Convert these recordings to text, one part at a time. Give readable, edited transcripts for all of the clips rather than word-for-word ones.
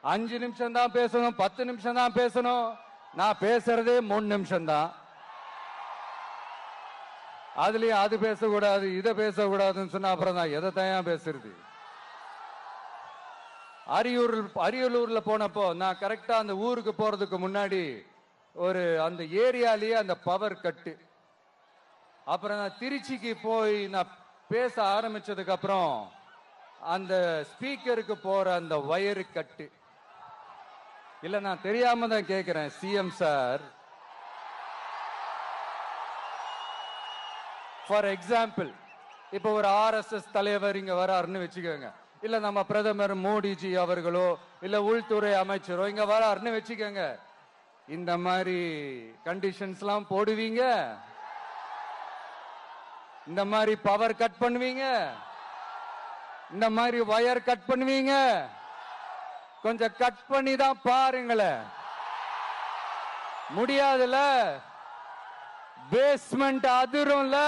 5 நிமிஷம் தான் பேசணும், 10 நிமிஷம் தான் பேசணும். நான் பேசுறதே 3 நிமிஷம் தான். அதுலயும் அது பேசக்கூடாது, இதை பேசக்கூடாதுன்னு சொன்னா அப்புறம் தான் எதை தான் பேசுறது? அரியலூர்ல போனப்போ நான் கரெக்டா அந்த ஊருக்கு போறதுக்கு முன்னாடி ஒரு அந்த ஏரியாலேயே அந்த பவர் கட்டு. அப்புறம் நான் திருச்சிக்கு போய் நான் பேச ஆரம்பிச்சதுக்கு அப்புறம் அந்த ஸ்பீக்கருக்கு போற அந்த வயரு கட்டு. இல்ல நான் தெரியாம தான் கேட்கிறேன் சிஎம் சார். ஃபார் எக்ஸாம்பிள், இப்ப ஒரு RSS தலைவர் இங்க வராருன்னு வச்சுக்கோங்க, இல்ல நம்ம பிரதமர் மோடிஜி அவர்களோ இல்ல உள்துறை அமைச்சரோ இங்க வராருன்னு வச்சுக்கோங்க, இந்த மாதிரி கண்டிஷன்ஸ் எல்லாம் போடுவீங்க? இந்த மாதிரி பவர் கட் பண்ணுவீங்க? இந்த மாதிரி வயர் கட் பண்ணுவீங்க? கொஞ்சம் கட் பண்ணி தான் பாருங்களேன். முடியாதுல? பேஸ்மெண்ட் அதிரும்ல?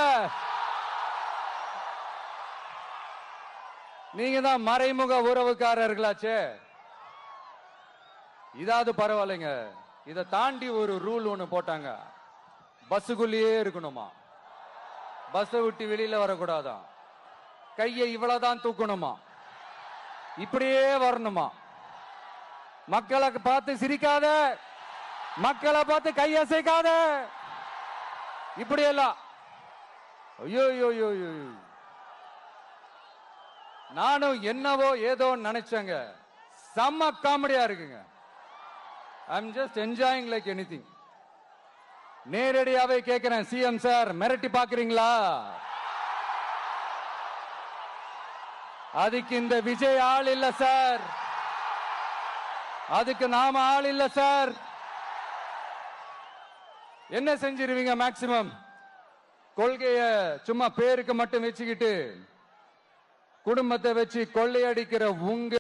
நீங்க தான் மறைமுக உறவுக்காரர்களாச்சே. இதாவது பரவாயில்லைங்க. இதை தாண்டி ஒரு ரூல் ஒண்ணு போட்டாங்க, பஸ்ஸுக்குள்ளேயே இருக்கணுமா, பஸ் விட்டு வெளியில வரக்கூடாதான், கையை இவ்வளவுதான் தூக்கணுமா, இப்படியே வரணுமா, மக்களை பார்த்து சிரிக்காத, மக்களை பார்த்து கையசைக்காத, இப்படி எல்லாம். ஐயோ ஐயோ ஐயோ, நானும் என்னவோ ஏதோ நினைச்சேங்க. செம்ம காமெடியா இருக்குங்க. I'm just enjoying like anything. நேரடியாவே கேட்கிறேன், சிஎம் சார் மிரட்டி பாக்குறீங்களா? அதுக்கு இந்த விஜய் ஆள் இல்ல சார், அதுக்கு நாம ஆள் இல்ல சார். என்ன செஞ்சிருவீங்க? மேக்சிமம் கொள்கைய சும்மா பேருக்கு மட்டும் வச்சுக்கிட்டு குடும்பத்தை வச்சு கொள்ளையடிக்கிற உங்க